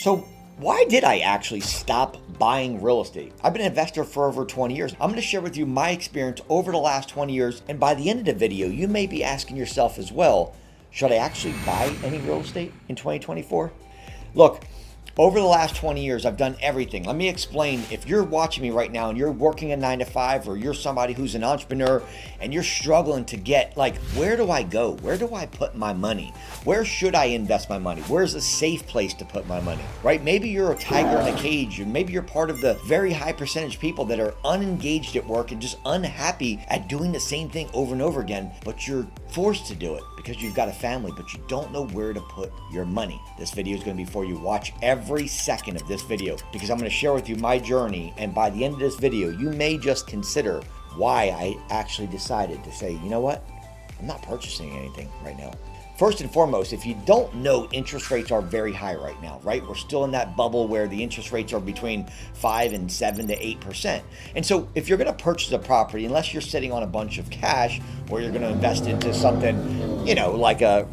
So why did I actually stop buying real estate? I've been an investor for over 20 years. I'm going to share with you my experience over the last 20 years. And by the end of the video, you may be asking yourself as well, should I actually buy any real estate in 2024? Look, over the last 20 years, I've done everything. Let me explain. If you're watching me right now and you're working a 9-to-5, or you're somebody who's an entrepreneur and you're struggling to get, like, where do I go? Where do I put my money? Where should I invest my money? Where's a safe place to put my money, right? Maybe you're a tiger in a cage, or maybe you're part of the very high percentage people that are unengaged at work and just unhappy at doing the same thing over and over again, but you're forced to do it because you've got a family, but you don't know where to put your money. This video is going to be for you. Watch every second of this video because I'm going to share with you my journey, and by the end of this video, you may just consider why I actually decided to say, you know what? I'm not purchasing anything right now. First and foremost, if you don't know, interest rates are very high right now, right? We're still in that bubble where the interest rates are between 5 and 7 to 8%. And so if you're going to purchase a property, unless you're sitting on a bunch of cash, or you're going to invest into something, like a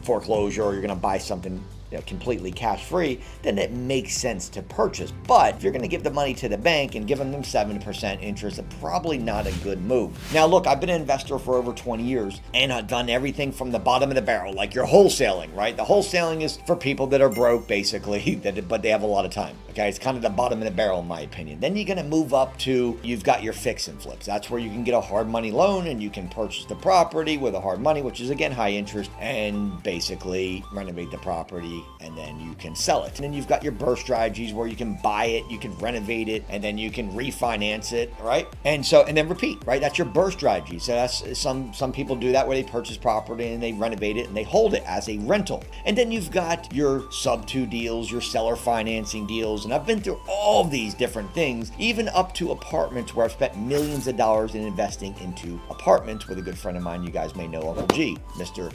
foreclosure, or you're going to buy something completely cash-free, then it makes sense to purchase. But if you're going to give the money to the bank and give them 7% interest, it's probably not a good move. Now, look, I've been an investor for over 20 years, and I've done everything from the bottom of the barrel, like your wholesaling, right? The wholesaling is for people that are broke, basically, but they have a lot of time. Okay, it's kind of the bottom of the barrel, in my opinion. Then you're going to move up to, you've got your fix and flips. That's where you can get a hard money loan, and you can purchase the property with a hard money, which is, again, high interest, and basically renovate the property, and then you can sell it. And then you've got your burst strategies where you can buy it, you can renovate it, and then you can refinance it, right? And then repeat, right? That's your burst strategy. So that's some people do that, where they purchase property and they renovate it and they hold it as a rental. And then you've got your sub-2 deals, your seller financing deals. And I've been through all these different things, even up to apartments, where I've spent millions of dollars in investing into apartments with a good friend of mine. You guys may know Uncle G, Mr.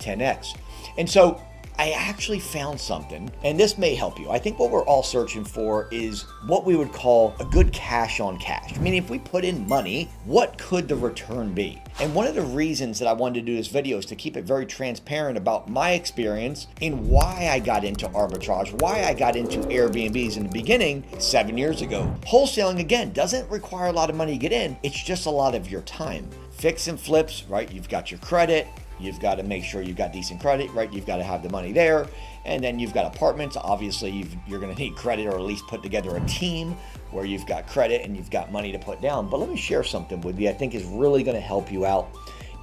10X. And so I actually found something, and this may help you. I think what we're all searching for is what we would call a good cash on cash. I mean, if we put in money, what could the return be? And one of the reasons that I wanted to do this video is to keep it very transparent about my experience in why I got into arbitrage, why I got into Airbnbs in the beginning 7 years ago. Wholesaling, again, doesn't require a lot of money to get in. It's just a lot of your time. Fix and flips, right? You've got your credit. You've got to make sure you've got decent credit, right? You've got to have the money there. And then you've got apartments. Obviously, you're going to need credit, or at least put together a team where you've got credit and you've got money to put down. But let me share something with you I think is really going to help you out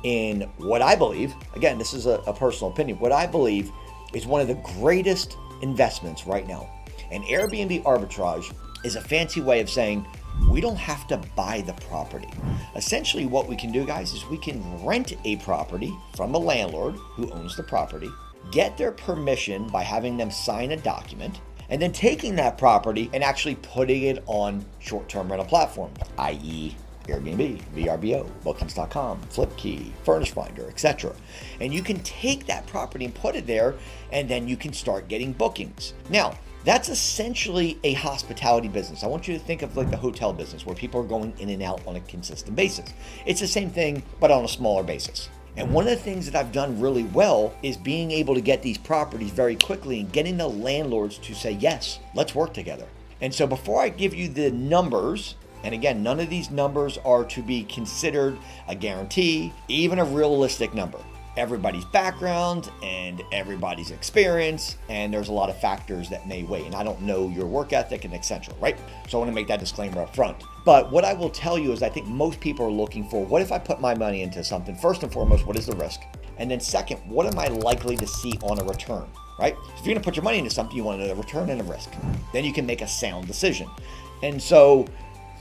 in what I believe, again, this is a personal opinion, what I believe is one of the greatest investments right now. And Airbnb arbitrage is a fancy way of saying, we don't have to buy the property. Essentially, what we can do, guys, is we can rent a property from a landlord who owns the property, get their permission by having them sign a document, and then taking that property and actually putting it on short-term rental platforms, i.e. Airbnb, vrbo, bookings.com, Flipkey, Furnish Finder, etc. And you can take that property and put it there, and then you can start getting bookings. Now, that's essentially a hospitality business. I want you to think of like the hotel business, where people are going in and out on a consistent basis. It's the same thing, but on a smaller basis. And one of the things that I've done really well is being able to get these properties very quickly and getting the landlords to say, yes, let's work together. And so before I give you the numbers, and again, none of these numbers are to be considered a guarantee, even a realistic number. Everybody's background and everybody's experience, and there's a lot of factors that may weigh, and I don't know your work ethic and etc., right? So I want to make that disclaimer up front. But what I will tell you is I think most people are looking for, what if I put my money into something? First and foremost, what is the risk? And then second, what am I likely to see on a return, right? So if you're gonna put your money into something, you want a return and a risk. Then you can make a sound decision. And so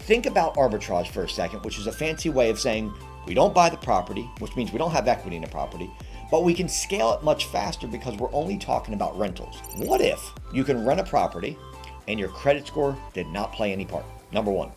think about arbitrage for a second, which is a fancy way of saying, we don't buy the property, which means we don't have equity in the property, but we can scale it much faster because we're only talking about rentals. What if you can rent a property and your credit score did not play any part? Number one.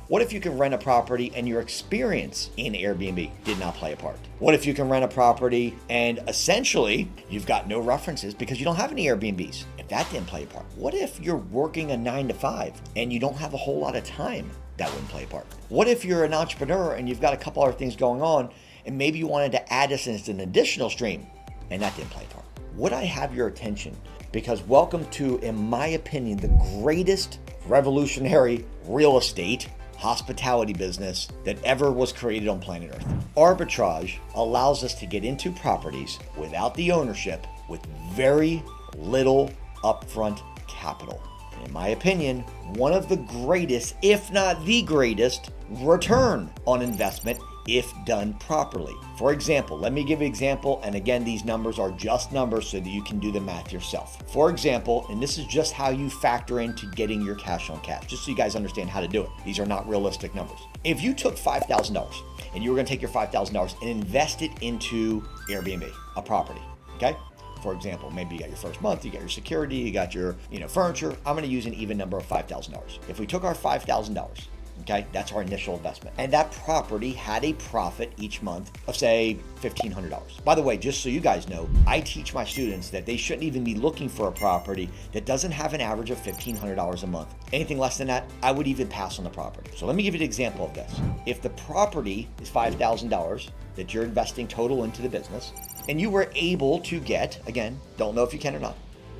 What if you can rent a property and your experience in Airbnb did not play a part? What if you can rent a property and essentially you've got no references because you don't have any Airbnbs? If that didn't play a part. What if you're working a 9-to-5 and you don't have a whole lot of time? That wouldn't play a part. What if you're an entrepreneur and you've got a couple other things going on and maybe you wanted to add this as an additional stream and that didn't play a part? Would I have your attention because welcome to, in my opinion, the greatest revolutionary real estate hospitality business that ever was created on planet Earth. Arbitrage allows us to get into properties without the ownership with very little upfront capital. And in my opinion, one of the greatest, if not the greatest, return on investment if done properly. For example, let me give you an example, and again, these numbers are just numbers so that you can do the math yourself. For example, and this is just how you factor into getting your cash on cash, just so you guys understand how to do it. These are not realistic numbers. If you took $5,000 and you were gonna take your $5,000 and invest it into Airbnb, a property, okay? For example, maybe you got your first month, you got your security, you got your furniture. I'm gonna use an even number of $5,000. If we took our $5,000, okay, that's our initial investment, and that property had a profit each month of, say, $1,500. By the way, just so you guys know, I teach my students that they shouldn't even be looking for a property that doesn't have an average of $1,500 a month. Anything less than that, I would even pass on the property. So let me give you an example of this. If the property is $5,000 that you're investing total into the business, and you were able to get, again, don't know if you can or not,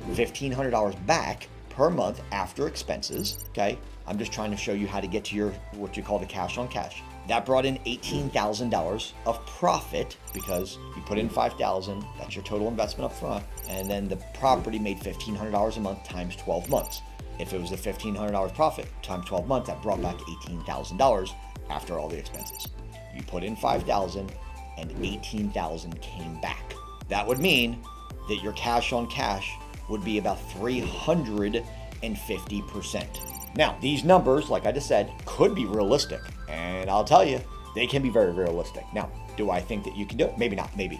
$1,500 back per month after expenses, okay? I'm just trying to show you how to get to your, what you call the cash on cash. That brought in $18,000 of profit because you put in $5,000, that's your total investment up front, and then the property made $1,500 a month times 12 months. If it was a $1,500 profit times 12 months, that brought back $18,000 after all the expenses. You put in $5,000 and $18,000 came back. That would mean that your cash on cash would be about 350%. Now, these numbers, like I just said, could be realistic, and I'll tell you, they can be very realistic. Now, do I think that you can do it? Maybe not, maybe.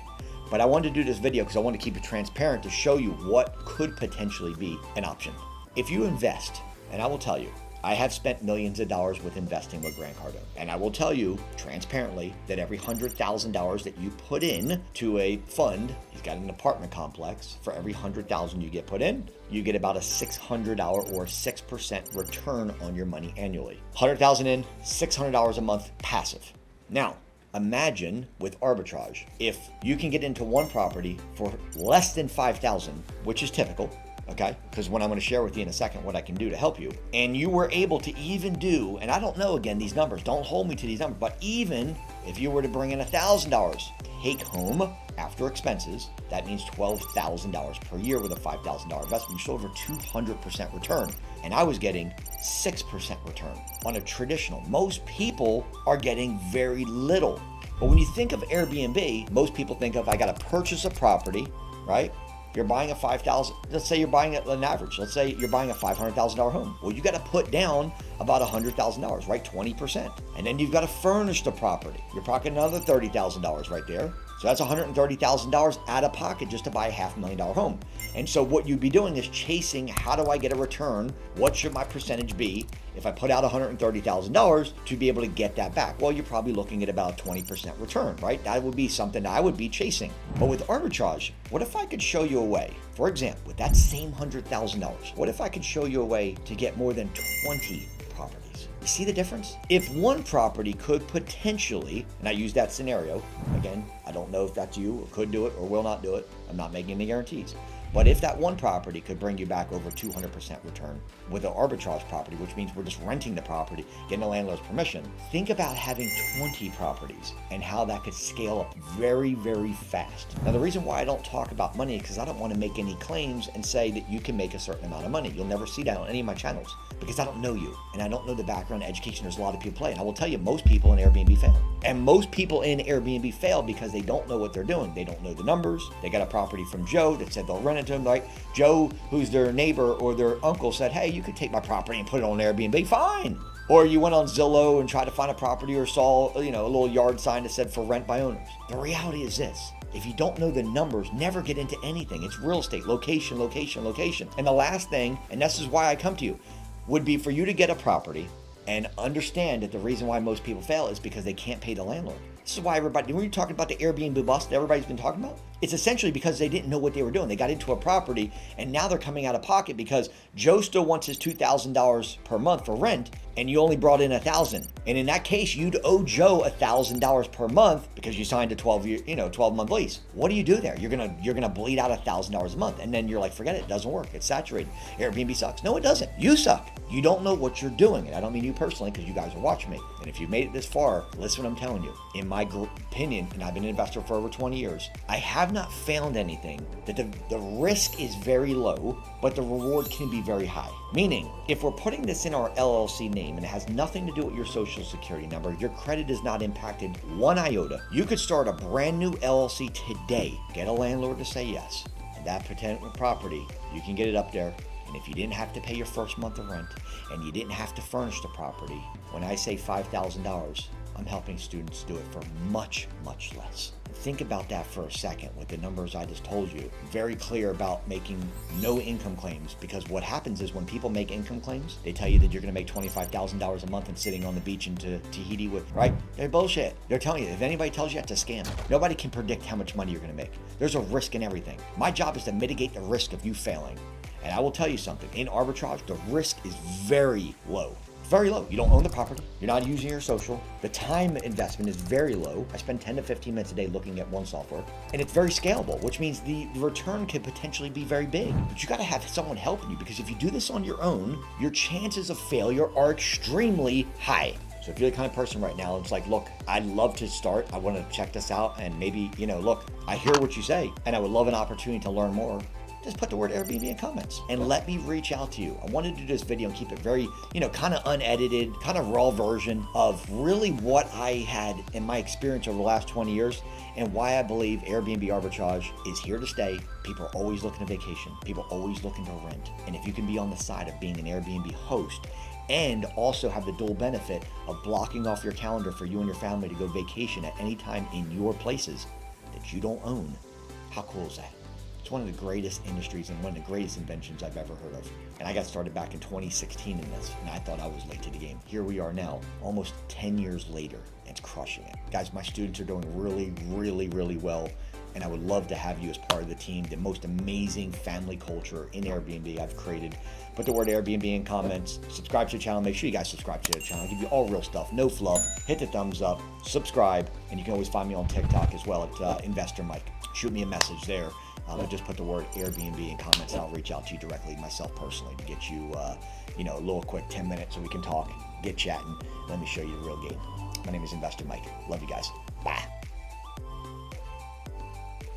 But I wanted to do this video because I want to keep it transparent to show you what could potentially be an option. If you invest, and I will tell you, I have spent millions of dollars with investing with Grant Cardone. And I will tell you transparently that every $100,000 that you put in to a fund, he's got an apartment complex, for every $100,000 you get put in, you get about a $600 or 6% return on your money annually. $100,000 in, $600 a month passive. Now, imagine with arbitrage, if you can get into one property for less than $5,000, which is typical, okay? Because what I'm going to share with you in a second what I can do to help you. And you were able to even do, and I don't know, again, these numbers, don't hold me to these numbers, but even if you were to bring in $1,000 take home after expenses, that means $12,000 per year with a $5,000 investment. You still over 200% return. And I was getting 6% return on a traditional. Most people are getting very little. But when you think of Airbnb, most people think of, I got to purchase a property, right? You're buying a $5,000, let's say you're buying an average, let's say you're buying a $500,000 home. Well, you got to put down about $100,000, right? 20%. And then you've got to furnish the property. You're talking another $30,000 right there. So that's $130,000 out of pocket just to buy a $500,000 home. And so what you'd be doing is chasing, how do I get a return? What should my percentage be if I put out $130,000 to be able to get that back? Well, you're probably looking at about 20% return, right? That would be something that I would be chasing. But with arbitrage, what if I could show you a way, for example, with that same $100,000, what if I could show you a way to get more than 20 properties? You see the difference? If one property could potentially, and I use that scenario, again, I don't know if that's you or could do it or will not do it. I'm not making any guarantees. But if that one property could bring you back over 200% return with an arbitrage property, which means we're just renting the property, getting the landlord's permission, think about having 20 properties and how that could scale up very, very fast. Now, the reason why I don't talk about money is because I don't want to make any claims and say that you can make a certain amount of money. You'll never see that on any of my channels because I don't know you and I don't know the background education there's a lot of people play. And I will tell you, most people in Airbnb fail. And most people in Airbnb fail because they don't know what they're doing. They don't know the numbers. They got a property from Joe that said they'll rent it to him, right? Joe, who's their neighbor or their uncle, said, hey, you could take my property and put it on Airbnb, fine. Or you went on Zillow and tried to find a property or saw, a little yard sign that said for rent by owners. The reality is this. If you don't know the numbers, never get into anything. It's real estate, location, location, location. And the last thing, and this is why I come to you, would be for you to get a property and understand that the reason why most people fail is because they can't pay the landlord. This is why everybody, when you're talking about the Airbnb bust that everybody's been talking about, It's essentially because they didn't know what they were doing. They got into a property and now they're coming out of pocket because Joe still wants his $2,000 per month for rent and you only brought in $1,000. And in that case, you'd owe Joe $1,000 per month because you signed a 12-month lease. What do you do there? You're gonna bleed out $1,000 a month, and then you're like, forget it doesn't work. It's saturated. Airbnb sucks. No, it doesn't. You suck. You don't know what you're doing. And I don't mean you personally, because you guys are watching me. And if you've made it this far, listen what I'm telling you. In my opinion, and I've been an investor for over 20 years, I have not found anything that the risk is very low, but the reward can be very high. Meaning, if we're putting this in our LLC name and it has nothing to do with your social security number, your credit is not impacted one iota. You could start a brand new LLC today, get a landlord to say yes, and that potential property, you can get it up there. And if you didn't have to pay your first month of rent and you didn't have to furnish the property, when I say $5,000, I'm helping students do it for much, much less. Think about that for a second with the numbers I just told you. Very clear about making no income claims, because what happens is when people make income claims, they tell you that you're gonna make $25,000 a month and sitting on the beach in Tahiti with, right? They're bullshit. They're telling you, if anybody tells you that's a scam. Nobody can predict how much money you're gonna make. There's a risk in everything. My job is to mitigate the risk of you failing. And I will tell you something, in arbitrage, the risk is very low. Very low. You don't own the property. You're not using your social. The time investment is very low. I spend 10 to 15 minutes a day looking at one software, and it's very scalable, which means the return could potentially be very big. But you got to have someone helping you, because if you do this on your own, your chances of failure are extremely high. So if you're the kind of person right now, it's like, look, I'd love to start. I want to check this out, and maybe, look, I hear what you say, and I would love an opportunity to learn more. Just put the word Airbnb in comments and let me reach out to you. I wanted to do this video and keep it very, kind of unedited, kind of raw version of really what I had in my experience over the last 20 years and why I believe Airbnb arbitrage is here to stay. People are always looking to vacation. People are always looking to rent. And if you can be on the side of being an Airbnb host and also have the dual benefit of blocking off your calendar for you and your family to go vacation at any time in your places that you don't own, how cool is that? It's one of the greatest industries and one of the greatest inventions I've ever heard of. And I got started back in 2016 in this, and I thought I was late to the game. Here we are now, almost 10 years later, and it's crushing it. Guys, my students are doing really, really, really well, and I would love to have you as part of the team, the most amazing family culture in Airbnb I've created. Put the word Airbnb in comments, subscribe to the channel, make sure you guys subscribe to the channel. I give you all real stuff, no fluff. Hit the thumbs up, subscribe, and you can always find me on TikTok as well at Investor Mike. Shoot me a message there. I'll just put the word Airbnb in comments, and I'll reach out to you directly, myself personally, to get you, a little quick 10 minutes so we can talk, get chatting. Let me show you the real game. My name is Investor Mike. Love you guys. Bye.